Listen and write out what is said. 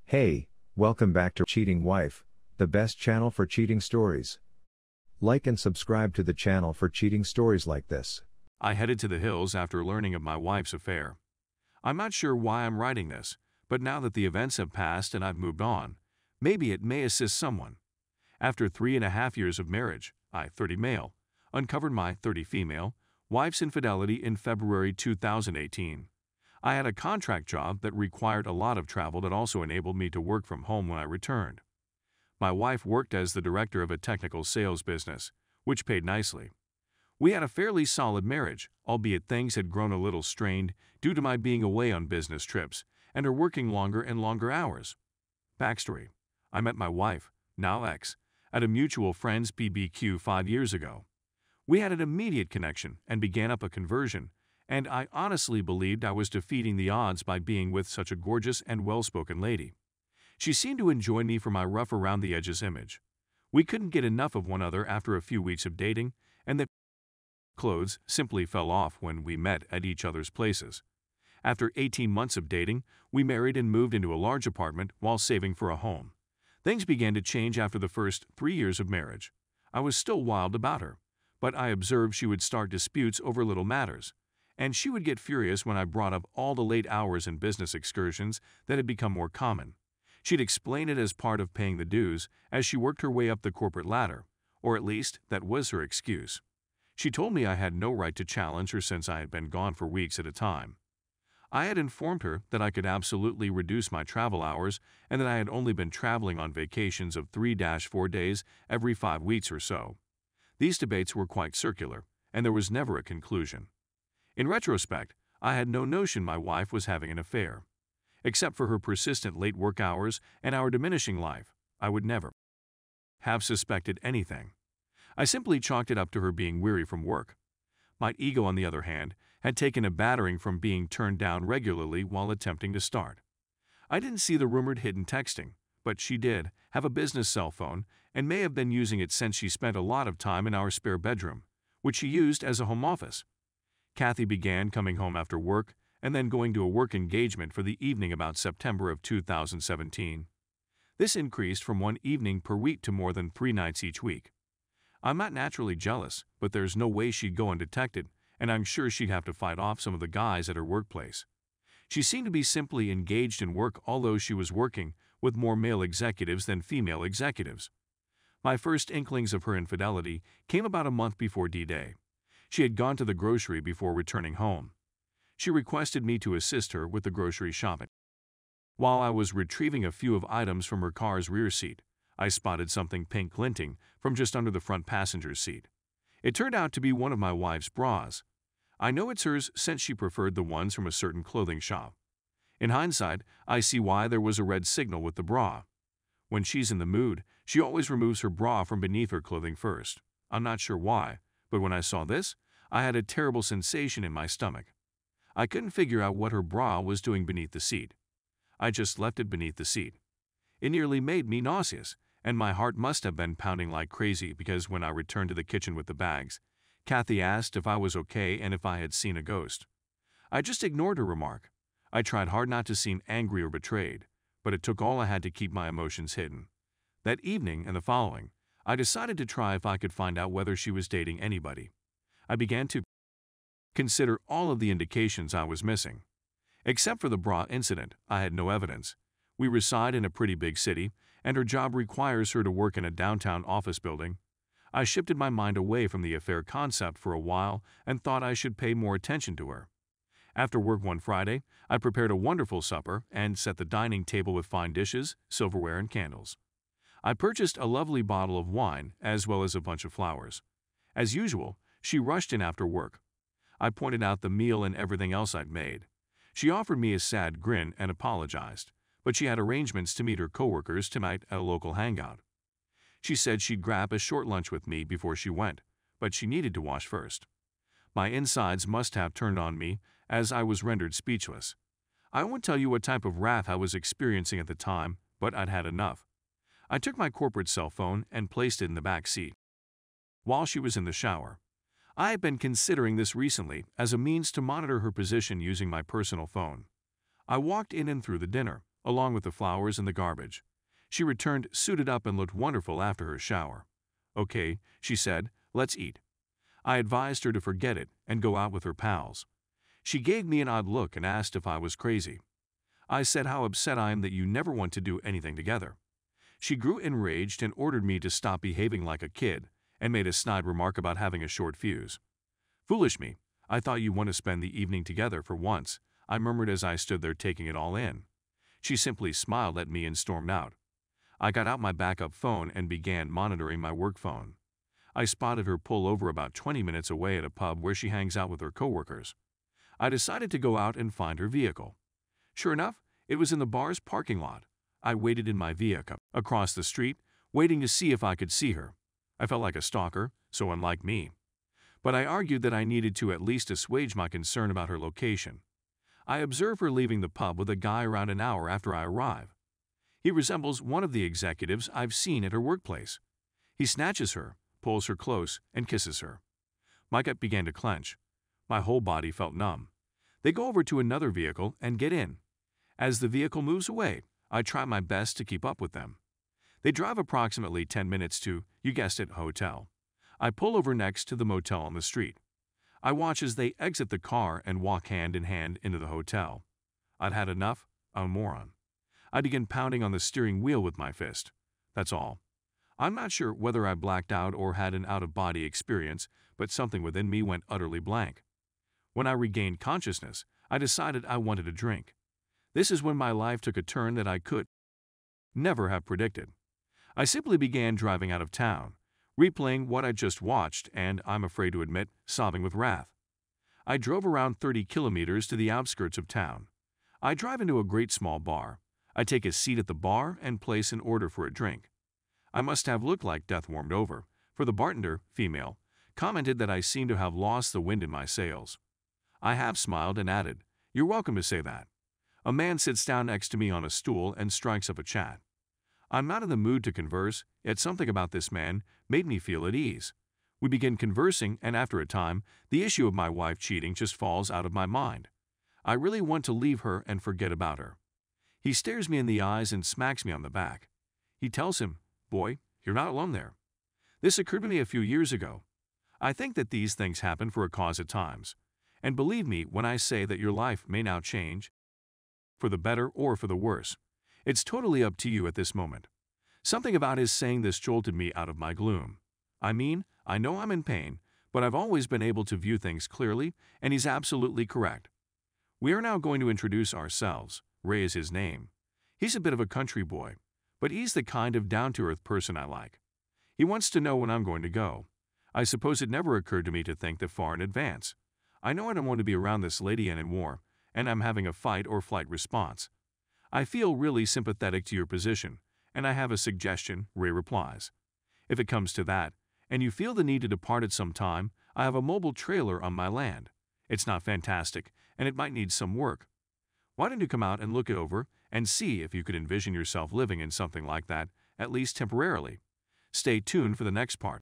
Hey, welcome back to Cheating Wife, the best channel for cheating stories. Like and subscribe to the channel for cheating stories like this. I headed to the hills after learning of my wife's affair. I'm not sure why I'm writing this, but now that the events have passed and I've moved on, maybe it may assist someone. After 3.5 years of marriage, I, 30 male, uncovered my 30 female wife's infidelity in February 2018. I had a contract job that required a lot of travel that also enabled me to work from home when I returned. My wife worked as the director of a technical sales business, which paid nicely. We had a fairly solid marriage, albeit things had grown a little strained due to my being away on business trips and her working longer and longer hours. Backstory: I met my wife, now ex, at a mutual friend's BBQ 5 years ago. We had an immediate connection and began up a conversion, and I honestly believed I was defeating the odds by being with such a gorgeous and well-spoken lady. She seemed to enjoy me for my rough around-the-edges image. We couldn't get enough of one another after a few weeks of dating, and the clothes simply fell off when we met at each other's places. After 18 months of dating, we married and moved into a large apartment while saving for a home. Things began to change after the first 3 years of marriage. I was still wild about her, but I observed she would start disputes over little matters, and she would get furious when I brought up all the late hours and business excursions that had become more common. She'd explain it as part of paying the dues as she worked her way up the corporate ladder, or at least that was her excuse. She told me I had no right to challenge her since I had been gone for weeks at a time. I had informed her that I could absolutely reduce my travel hours and that I had only been traveling on vacations of 3-4 days every 5 weeks or so. These debates were quite circular, and there was never a conclusion. In retrospect, I had no notion my wife was having an affair. Except for her persistent late work hours and our diminishing life, I would never have suspected anything. I simply chalked it up to her being weary from work. My ego, on the other hand, had taken a battering from being turned down regularly while attempting to start. I didn't see the rumored hidden texting, but she did have a business cell phone and may have been using it since she spent a lot of time in our spare bedroom, which she used as a home office. Kathy began coming home after work and then going to a work engagement for the evening about September of 2017. This increased from one evening per week to more than 3 nights each week. I'm not naturally jealous, but there's no way she'd go undetected, and I'm sure she'd have to fight off some of the guys at her workplace. She seemed to be simply engaged in work, although she was working with more male executives than female executives. My first inklings of her infidelity came about a month before D-Day. She had gone to the grocery before returning home. She requested me to assist her with the grocery shopping. While I was retrieving a few of items from her car's rear seat, I spotted something pink glinting from just under the front passenger's seat. It turned out to be one of my wife's bras. I know it's hers since she preferred the ones from a certain clothing shop. In hindsight, I see why there was a red signal with the bra. When she's in the mood, she always removes her bra from beneath her clothing first. I'm not sure why, but when I saw this, I had a terrible sensation in my stomach. I couldn't figure out what her bra was doing beneath the seat. I just left it beneath the seat. It nearly made me nauseous, and my heart must have been pounding like crazy because when I returned to the kitchen with the bags, Kathy asked if I was okay and if I had seen a ghost. I just ignored her remark. I tried hard not to seem angry or betrayed, but it took all I had to keep my emotions hidden. That evening and the following, I decided to try if I could find out whether she was dating anybody. I began to consider all of the indications I was missing. Except for the bra incident, I had no evidence. We reside in a pretty big city, and her job requires her to work in a downtown office building. I shifted my mind away from the affair concept for a while and thought I should pay more attention to her. After work one Friday, I prepared a wonderful supper and set the dining table with fine dishes, silverware, and candles. I purchased a lovely bottle of wine as well as a bunch of flowers. As usual, she rushed in after work. I pointed out the meal and everything else I'd made. She offered me a sad grin and apologized, but she had arrangements to meet her coworkers tonight at a local hangout. She said she'd grab a short lunch with me before she went, but she needed to wash first. My insides must have turned on me as I was rendered speechless. I won't tell you what type of wrath I was experiencing at the time, but I'd had enough. I took my corporate cell phone and placed it in the back seat. While she was in the shower, I had been considering this recently as a means to monitor her position using my personal phone. I walked in and through the dinner, along with the flowers and the garbage. She returned suited up and looked wonderful after her shower. "Okay," she said, "let's eat." I advised her to forget it and go out with her pals. She gave me an odd look and asked if I was crazy. I said how upset I am that you never want to do anything together. She grew enraged and ordered me to stop behaving like a kid and made a snide remark about having a short fuse. "Foolish me, I thought you want to spend the evening together for once," I murmured as I stood there taking it all in. She simply smiled at me and stormed out. I got out my backup phone and began monitoring my work phone. I spotted her pull over about 20 minutes away at a pub where she hangs out with her coworkers. I decided to go out and find her vehicle. Sure enough, it was in the bar's parking lot. I waited in my vehicle across the street, waiting to see if I could see her. I felt like a stalker, so unlike me. But I argued that I needed to at least assuage my concern about her location. I observe her leaving the pub with a guy around an hour after I arrive. He resembles one of the executives I've seen at her workplace. He snatches her, pulls her close, and kisses her. My gut began to clench. My whole body felt numb. They go over to another vehicle and get in. As the vehicle moves away, I try my best to keep up with them. They drive approximately 10 minutes to, you guessed it, a hotel. I pull over next to the motel on the street. I watch as they exit the car and walk hand in hand into the hotel. I'd had enough, a moron. I begin pounding on the steering wheel with my fist. That's all. I'm not sure whether I blacked out or had an out-of-body experience, but something within me went utterly blank. When I regained consciousness, I decided I wanted a drink. This is when my life took a turn that I could never have predicted. I simply began driving out of town, replaying what I just watched and, I'm afraid to admit, sobbing with wrath. I drove around 30 kilometers to the outskirts of town. I drive into a great small bar. I take a seat at the bar and place an order for a drink. I must have looked like death warmed over, for the bartender, female, commented that I seemed to have lost the wind in my sails. I half smiled and added, "You're welcome to say that." A man sits down next to me on a stool and strikes up a chat. I'm not in the mood to converse, yet something about this man made me feel at ease. We begin conversing, and after a time, the issue of my wife cheating just falls out of my mind. I really want to leave her and forget about her. He stares me in the eyes and smacks me on the back. He tells him, "Boy, you're not alone there." This occurred to me a few years ago. I think that these things happen for a cause at times. And believe me when I say that your life may now change, for the better or for the worse. It's totally up to you at this moment. Something about his saying this jolted me out of my gloom. I mean, I know I'm in pain, but I've always been able to view things clearly, and he's absolutely correct. We are now going to introduce ourselves. Ray is his name. He's a bit of a country boy, but he's the kind of down-to-earth person I like. He wants to know when I'm going to go. I suppose it never occurred to me to think that far in advance. I know I don't want to be around this lady anymore, and I'm having a fight or flight response. I feel really sympathetic to your position, and I have a suggestion, Ray replies. If it comes to that, and you feel the need to depart at some time, I have a mobile trailer on my land. It's not fantastic, and it might need some work. Why don't you come out and look it over and see if you could envision yourself living in something like that, at least temporarily? Stay tuned for the next part.